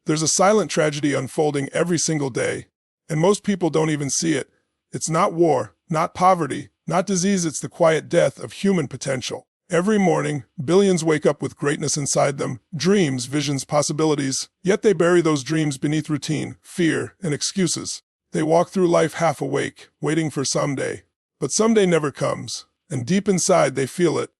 There's a silent tragedy unfolding every single day, and most people don't even see it. It's not war, not poverty, not disease, it's the quiet death of human potential. Every morning, billions wake up with greatness inside them, dreams, visions, possibilities, yet they bury those dreams beneath routine, fear, and excuses. They walk through life half awake, waiting for someday. But someday never comes, and deep inside they feel it.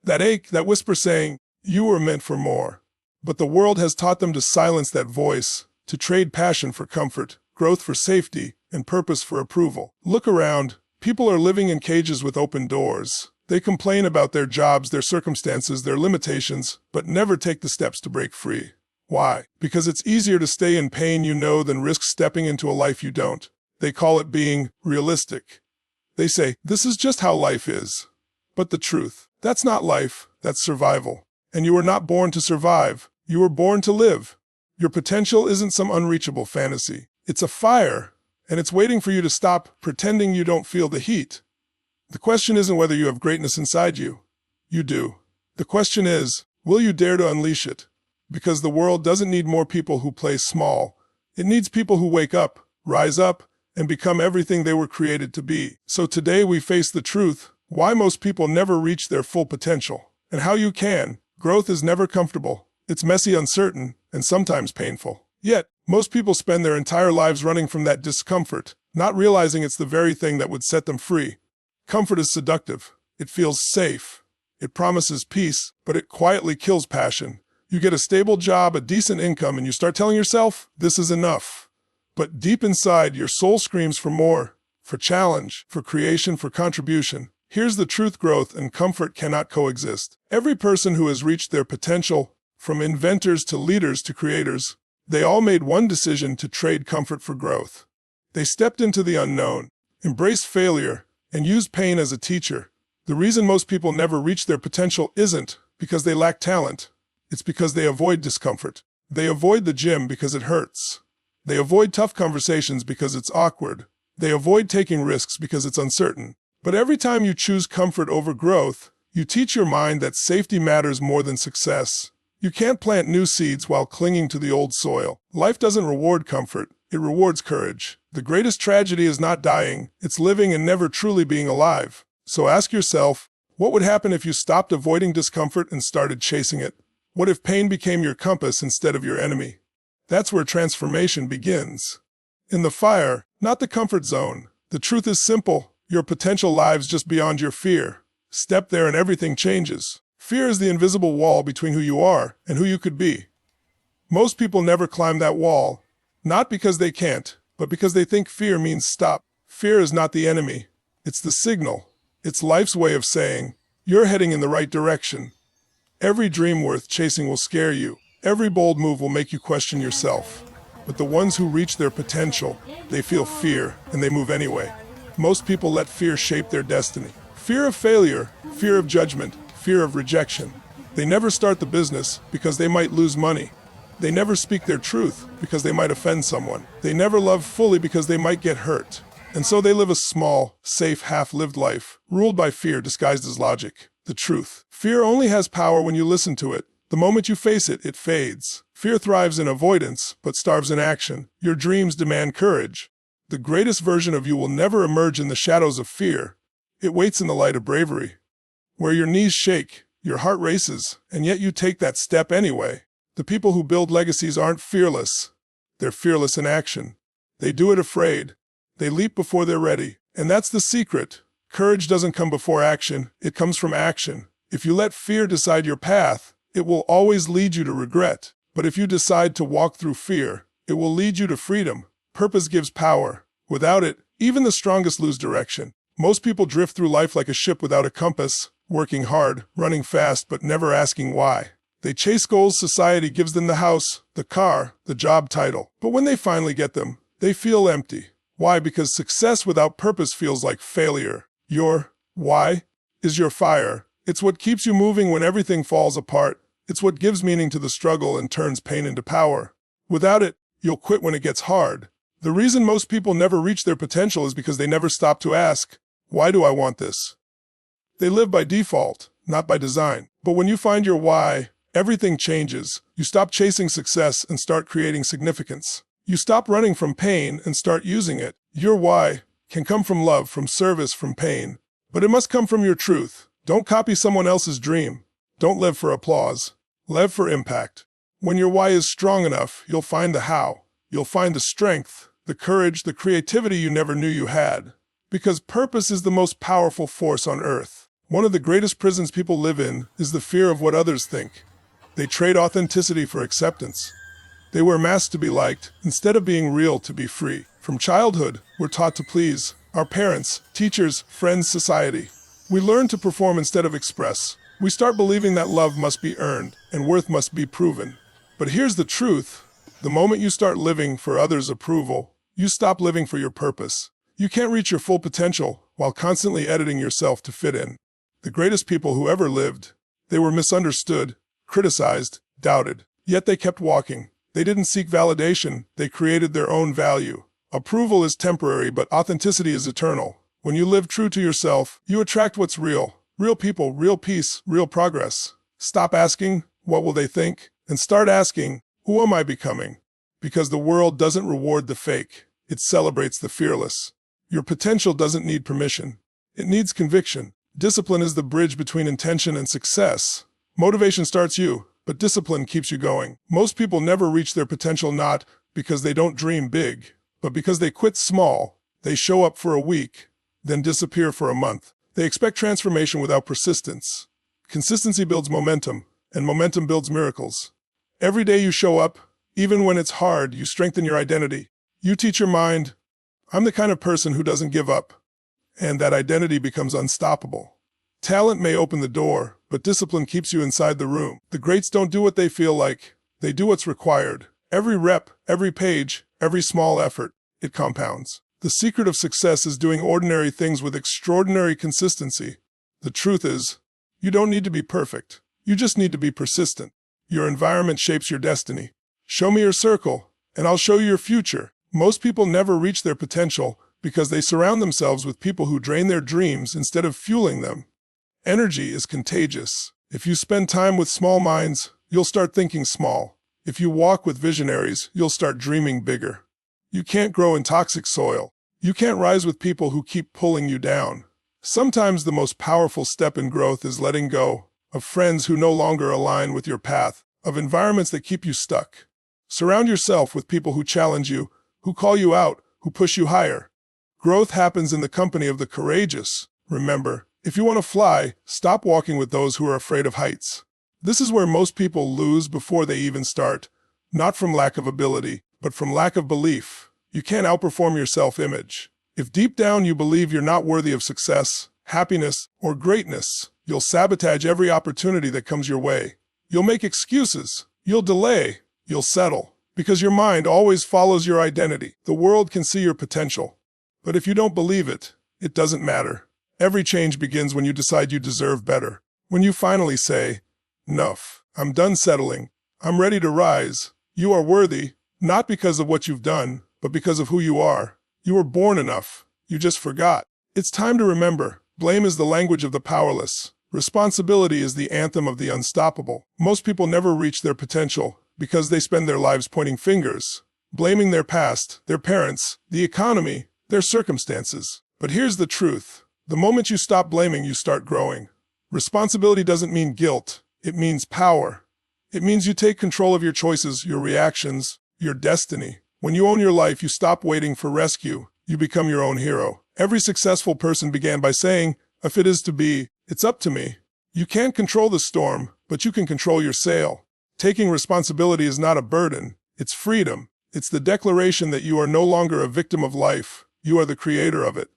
That ache, that whisper saying, "You were meant for more." But the world has taught them to silence that voice, to trade passion for comfort, growth for safety, and purpose for approval. Look around. People are living in cages with open doors. They complain about their jobs, their circumstances, their limitations, but never take the steps to break free. Why? Because it's easier to stay in pain you know than risk stepping into a life you don't. They call it being realistic. They say, this is just how life is. But the truth, that's not life, that's survival. And you were not born to survive, you were born to live. Your potential isn't some unreachable fantasy. It's a fire, and it's waiting for you to stop pretending you don't feel the heat. The question isn't whether you have greatness inside you. You do. The question is, will you dare to unleash it? Because the world doesn't need more people who play small. It needs people who wake up, rise up, and become everything they were created to be. So today we face the truth, why most people never reach their full potential, and how you can. Growth is never comfortable. It's messy, uncertain, and sometimes painful. Yet, most people spend their entire lives running from that discomfort, not realizing it's the very thing that would set them free. Comfort is seductive. It feels safe. It promises peace, but it quietly kills passion. You get a stable job, a decent income, and you start telling yourself, this is enough. But deep inside, your soul screams for more, for challenge, for creation, for contribution. Here's the truth: growth and comfort cannot coexist. Every person who has reached their potential, from inventors to leaders to creators, they all made one decision: to trade comfort for growth. They stepped into the unknown, embraced failure, and used pain as a teacher. The reason most people never reach their potential isn't because they lack talent. It's because they avoid discomfort. They avoid the gym because it hurts. They avoid tough conversations because it's awkward. They avoid taking risks because it's uncertain. But every time you choose comfort over growth, you teach your mind that safety matters more than success. You can't plant new seeds while clinging to the old soil. Life doesn't reward comfort, it rewards courage. The greatest tragedy is not dying, it's living and never truly being alive. So ask yourself, what would happen if you stopped avoiding discomfort and started chasing it? What if pain became your compass instead of your enemy? That's where transformation begins. In the fire, not the comfort zone. The truth is simple. Your potential lies just beyond your fear. Step there and everything changes. Fear is the invisible wall between who you are and who you could be. Most people never climb that wall, not because they can't, but because they think fear means stop. Fear is not the enemy. It's the signal. It's life's way of saying, you're heading in the right direction. Every dream worth chasing will scare you. Every bold move will make you question yourself. But the ones who reach their potential, they feel fear and they move anyway. Most people let fear shape their destiny. Fear of failure, fear of judgment, fear of rejection. They never start the business because they might lose money. They never speak their truth because they might offend someone. They never love fully because they might get hurt. And so they live a small, safe, half-lived life, ruled by fear disguised as logic. The truth. Fear only has power when you listen to it. The moment you face it, it fades. Fear thrives in avoidance, but starves in action. Your dreams demand courage. The greatest version of you will never emerge in the shadows of fear. It waits in the light of bravery. Where your knees shake, your heart races, and yet you take that step anyway. The people who build legacies aren't fearless. They're fearless in action. They do it afraid. They leap before they're ready. And that's the secret. Courage doesn't come before action. It comes from action. If you let fear decide your path, it will always lead you to regret. But if you decide to walk through fear, it will lead you to freedom. Purpose gives power. Without it, even the strongest lose direction. Most people drift through life like a ship without a compass, working hard, running fast, but never asking why. They chase goals society gives them: the house, the car, the job title. But when they finally get them, they feel empty. Why? Because success without purpose feels like failure. Your why is your fire. It's what keeps you moving when everything falls apart. It's what gives meaning to the struggle and turns pain into power. Without it, you'll quit when it gets hard. The reason most people never reach their potential is because they never stop to ask, why do I want this? They live by default, not by design. But when you find your why, everything changes. You stop chasing success and start creating significance. You stop running from pain and start using it. Your why can come from love, from service, from pain. But it must come from your truth. Don't copy someone else's dream. Don't live for applause. Live for impact. When your why is strong enough, you'll find the how. You'll find the strength, the courage, the creativity you never knew you had. Because purpose is the most powerful force on earth. One of the greatest prisons people live in is the fear of what others think. They trade authenticity for acceptance. They wear masks to be liked, instead of being real to be free. From childhood, we're taught to please our parents, teachers, friends, society. We learn to perform instead of express. We start believing that love must be earned and worth must be proven. But here's the truth. The moment you start living for others' approval, you stop living for your purpose. You can't reach your full potential while constantly editing yourself to fit in. The greatest people who ever lived, they were misunderstood, criticized, doubted. Yet they kept walking. They didn't seek validation. They created their own value. Approval is temporary, but authenticity is eternal. When you live true to yourself, you attract what's real. Real people, real peace, real progress. Stop asking, what will they think? And start asking, who am I becoming? Because the world doesn't reward the fake. It celebrates the fearless. Your potential doesn't need permission. It needs conviction. Discipline is the bridge between intention and success. Motivation starts you, but discipline keeps you going. Most people never reach their potential not because they don't dream big, but because they quit small. They show up for a week, then disappear for a month. They expect transformation without persistence. Consistency builds momentum, and momentum builds miracles. Every day you show up, even when it's hard, you strengthen your identity. You teach your mind, I'm the kind of person who doesn't give up. And that identity becomes unstoppable. Talent may open the door, but discipline keeps you inside the room. The greats don't do what they feel like. They do what's required. Every rep, every page, every small effort, it compounds. The secret of success is doing ordinary things with extraordinary consistency. The truth is, you don't need to be perfect. You just need to be persistent. Your environment shapes your destiny. Show me your circle, and I'll show you your future. Most people never reach their potential because they surround themselves with people who drain their dreams instead of fueling them. Energy is contagious. If you spend time with small minds, you'll start thinking small. If you walk with visionaries, you'll start dreaming bigger. You can't grow in toxic soil. You can't rise with people who keep pulling you down. Sometimes the most powerful step in growth is letting go of friends who no longer align with your path, of environments that keep you stuck. Surround yourself with people who challenge you, who call you out, who push you higher. Growth happens in the company of the courageous. Remember, if you want to fly, stop walking with those who are afraid of heights. This is where most people lose before they even start, not from lack of ability, but from lack of belief. You can't outperform your self-image. If deep down you believe you're not worthy of success, happiness, or greatness, you'll sabotage every opportunity that comes your way. You'll make excuses. You'll delay. You'll settle. Because your mind always follows your identity. The world can see your potential. But if you don't believe it, it doesn't matter. Every change begins when you decide you deserve better. When you finally say, "Enough. I'm done settling. I'm ready to rise." You are worthy, not because of what you've done, but because of who you are. You were born enough. You just forgot. It's time to remember. Blame is the language of the powerless. Responsibility is the anthem of the unstoppable. Most people never reach their potential because they spend their lives pointing fingers, blaming their past, their parents, the economy, their circumstances. But here's the truth. The moment you stop blaming, you start growing. Responsibility doesn't mean guilt. It means power. It means you take control of your choices, your reactions, your destiny. When you own your life, you stop waiting for rescue. You become your own hero. Every successful person began by saying, "If it is to be, it's up to me." You can't control the storm, but you can control your sail. Taking responsibility is not a burden. It's freedom. It's the declaration that you are no longer a victim of life. You are the creator of it.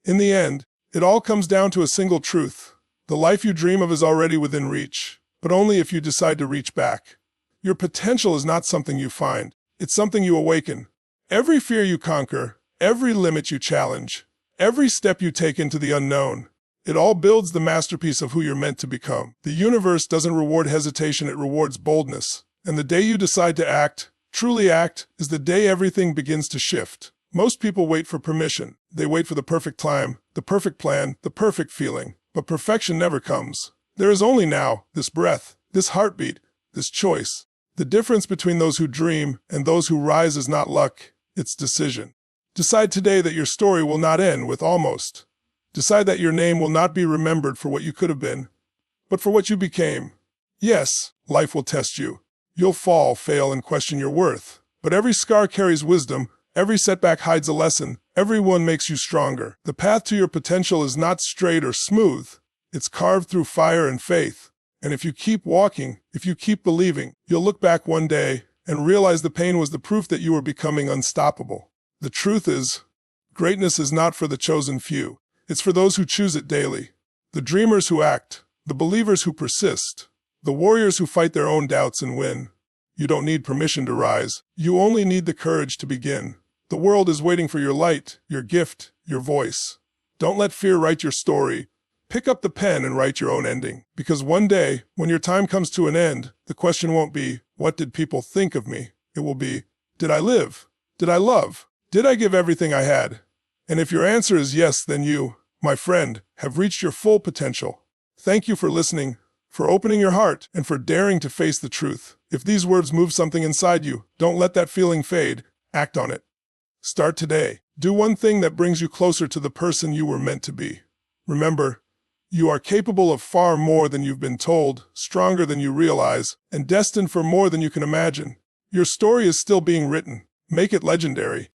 In the end, it all comes down to a single truth. The life you dream of is already within reach, but only if you decide to reach back. Your potential is not something you find. It's something you awaken. Every fear you conquer, every limit you challenge, every step you take into the unknown, it all builds the masterpiece of who you're meant to become. The universe doesn't reward hesitation, it rewards boldness. And the day you decide to act, truly act, is the day everything begins to shift. Most people wait for permission. They wait for the perfect time, the perfect plan, the perfect feeling. But perfection never comes. There is only now, this breath, this heartbeat, this choice. The difference between those who dream and those who rise is not luck, it's decision. Decide today that your story will not end with almost. Decide that your name will not be remembered for what you could have been, but for what you became. Yes, life will test you. You'll fall, fail, and question your worth. But every scar carries wisdom, every setback hides a lesson, every one makes you stronger. The path to your potential is not straight or smooth. It's carved through fire and faith. And if you keep walking, if you keep believing, you'll look back one day and realize the pain was the proof that you were becoming unstoppable. The truth is, greatness is not for the chosen few. It's for those who choose it daily. The dreamers who act, the believers who persist, the warriors who fight their own doubts and win. You don't need permission to rise. You only need the courage to begin. The world is waiting for your light, your gift, your voice. Don't let fear write your story. Pick up the pen and write your own ending. Because one day, when your time comes to an end, the question won't be, what did people think of me? It will be, did I live? Did I love? Did I give everything I had? And if your answer is yes, then you, my friend, have reached your full potential. Thank you for listening, for opening your heart, and for daring to face the truth. If these words move something inside you, don't let that feeling fade. Act on it. Start today. Do one thing that brings you closer to the person you were meant to be. Remember, you are capable of far more than you've been told, stronger than you realize, and destined for more than you can imagine. Your story is still being written. Make it legendary.